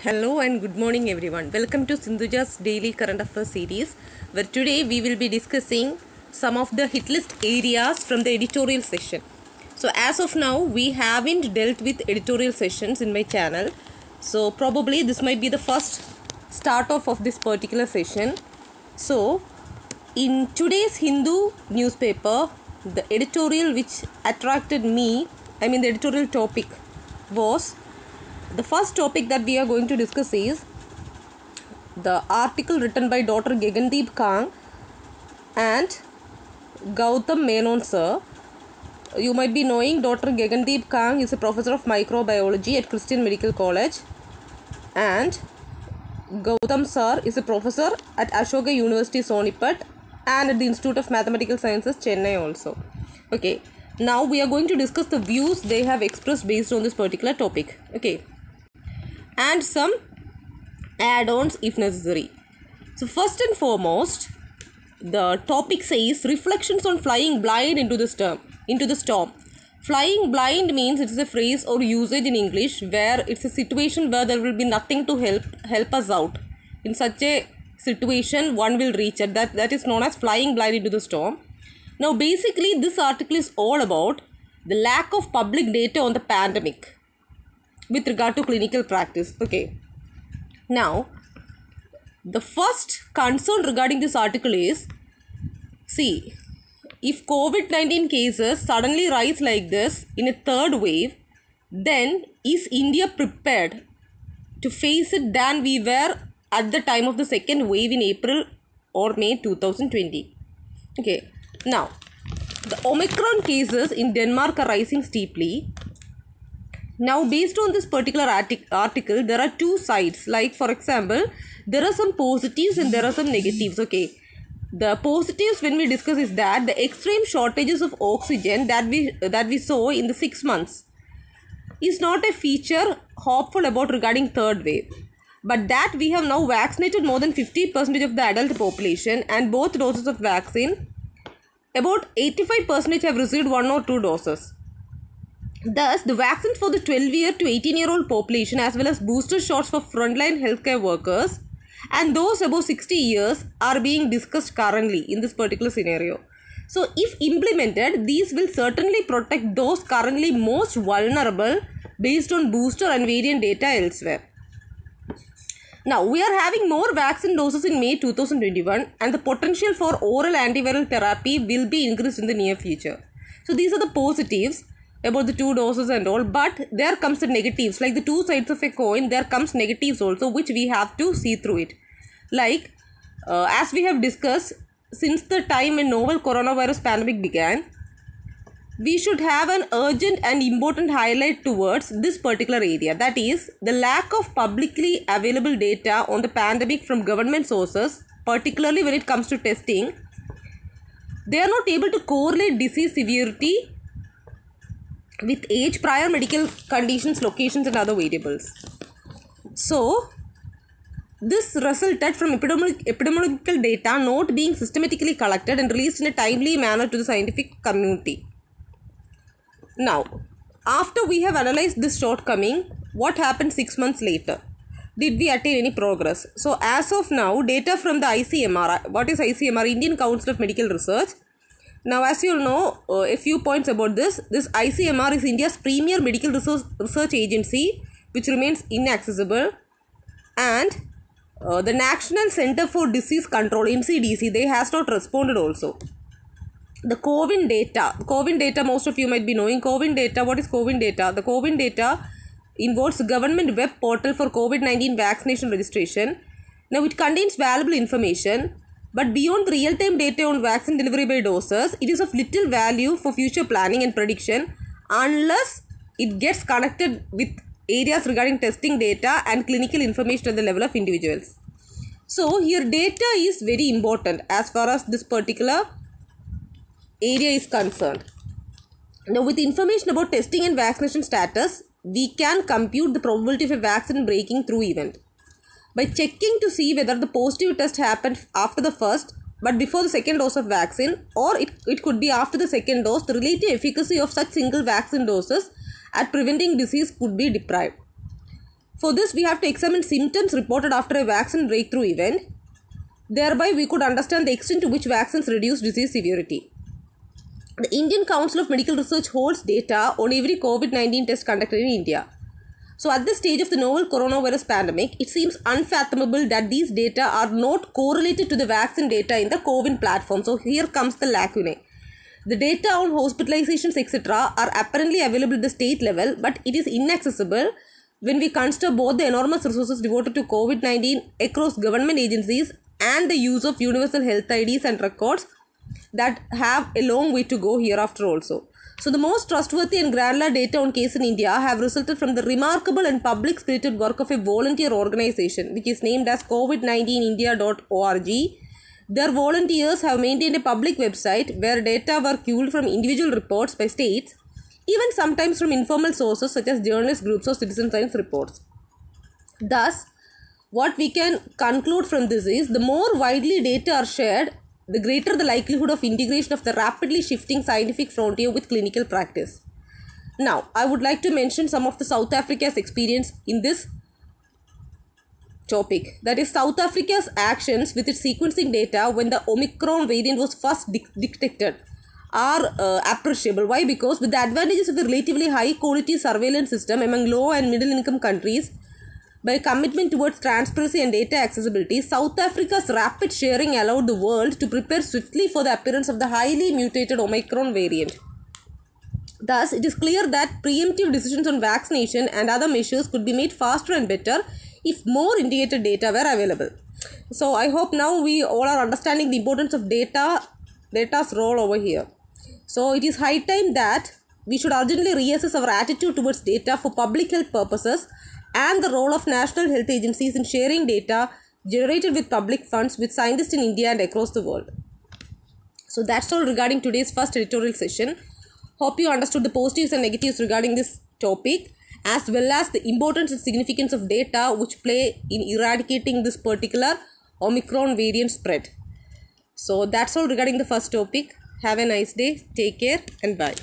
Hello and good morning everyone. Welcome to Sindhuja's Daily Current Affairs series, where today we will be discussing some of the hit list areas from the editorial session. So as of now, we haven't dealt with editorial sessions in my channel. So probably this might be the first start off of this particular session. So in today's Hindu newspaper, the editorial which attracted me, the editorial topic was, the first topic that we are going to discuss is the article written by Dr. Gagandeep Kang and Gautam Menon sir. You might be knowing Dr. Gagandeep Kang is a professor of microbiology at Christian Medical College, and Gautam sir is a professor at Ashoka University Sonipat and at the Institute of Mathematical Sciences Chennai also. Okay, now we are going to discuss the views they have expressed based on this particular topic. Okay, and some add-ons if necessary. So first and foremost, the topic says reflections on flying blind into the storm. Flying blind means it is a phrase or usage in English where it's a situation where there will be nothing to help us out. In such a situation, one will reach it. That is known as flying blind into the storm. Now basically this article is all about the lack of public data on the pandemic with regard to clinical practice. Okay. Now, the first concern regarding this article is, see, if COVID-19 cases suddenly rise like this in a third wave, then is India prepared to face it than we were at the time of the second wave in April or May 2020? Okay. Now, the Omicron cases in Denmark are rising steeply. Now, based on this particular article, there are two sides. Like, for example, there are some positives and there are some negatives. Okay. The positives when we discuss is that the extreme shortages of oxygen that we saw in the 6 months is not a feature hopeful about regarding third wave. But that we have now vaccinated more than 50% of the adult population, and both doses of vaccine, about 85% have received 1 or 2 doses. Thus, the vaccines for the 12-year to 18-year-old population as well as booster shots for frontline healthcare workers and those above 60 years are being discussed currently in this particular scenario. So, if implemented, these will certainly protect those currently most vulnerable based on booster and variant data elsewhere. Now, we are having more vaccine doses in May 2021 and the potential for oral antiviral therapy will be increased in the near future. So, these are the positives about the 2 doses and all, but there comes the negatives. Like the two sides of a coin, there comes negatives also, which we have to see through it. Like, as we have discussed, since the time when novel coronavirus pandemic began, we should have an urgent and important highlight towards this particular area. That is, the lack of publicly available data on the pandemic from government sources, particularly when it comes to testing. They are not able to correlate disease severity with age, prior medical conditions, locations and other variables. So, this resulted from epidemiological data not being systematically collected and released in a timely manner to the scientific community. Now, after we have analyzed this shortcoming, what happened 6 months later? Did we attain any progress? So, as of now, data from the ICMR, what is ICMR? Indian Council of Medical Research. Now, as you know, a few points about this. This ICMR is India's premier medical research agency, which remains inaccessible. And the National Center for Disease Control, NCDC, they has not responded also. The COVID data, most of you might be knowing. COVID data, what is COVID data? The COVID data involves the government web portal for COVID-19 vaccination registration. Now, it contains valuable information. But beyond the real-time data on vaccine delivery by doses, it is of little value for future planning and prediction unless it gets connected with areas regarding testing data and clinical information at the level of individuals. So, here data is very important as far as this particular area is concerned. Now, with information about testing and vaccination status, we can compute the probability of a vaccine breaking through event by checking to see whether the positive test happened after the first but before the second dose of vaccine, or it could be after the second dose. The relative efficacy of such single vaccine doses at preventing disease could be deprived. For this, we have to examine symptoms reported after a vaccine breakthrough event. Thereby, we could understand the extent to which vaccines reduce disease severity. The Indian Council of Medical Research holds data on every COVID-19 test conducted in India. So at this stage of the novel coronavirus pandemic, it seems unfathomable that these data are not correlated to the vaccine data in the CoWIN platform. So here comes the lacunae. The data on hospitalizations etc. are apparently available at the state level, but it is inaccessible when we consider both the enormous resources devoted to COVID-19 across government agencies and the use of universal health IDs and records that have a long way to go hereafter also. So the most trustworthy and granular data on case in India have resulted from the remarkable and public-spirited work of a volunteer organization which is named as covid19india.org. Their volunteers have maintained a public website where data were culled from individual reports by states, even sometimes from informal sources such as journalist groups or citizen science reports. Thus, what we can conclude from this is the more widely data are shared, the greater the likelihood of integration of the rapidly shifting scientific frontier with clinical practice. Now, I would like to mention some of the South Africa's experience in this topic. That is, South Africa's actions with its sequencing data when the Omicron variant was first detected are appreciable. Why? Because with the advantages of a relatively high quality surveillance system among low and middle income countries, by commitment towards transparency and data accessibility, South Africa's rapid sharing allowed the world to prepare swiftly for the appearance of the highly mutated Omicron variant. Thus, it is clear that preemptive decisions on vaccination and other measures could be made faster and better if more integrated data were available. So, I hope now we all are understanding the importance of data's role over here. So, it is high time that we should urgently reassess our attitude towards data for public health purposes and the role of national health agencies in sharing data generated with public funds with scientists in India and across the world. So that's all regarding today's first editorial session. Hope you understood the positives and negatives regarding this topic, as well as the importance and significance of data which play in eradicating this particular Omicron variant spread. So that's all regarding the first topic. Have a nice day. Take care and bye.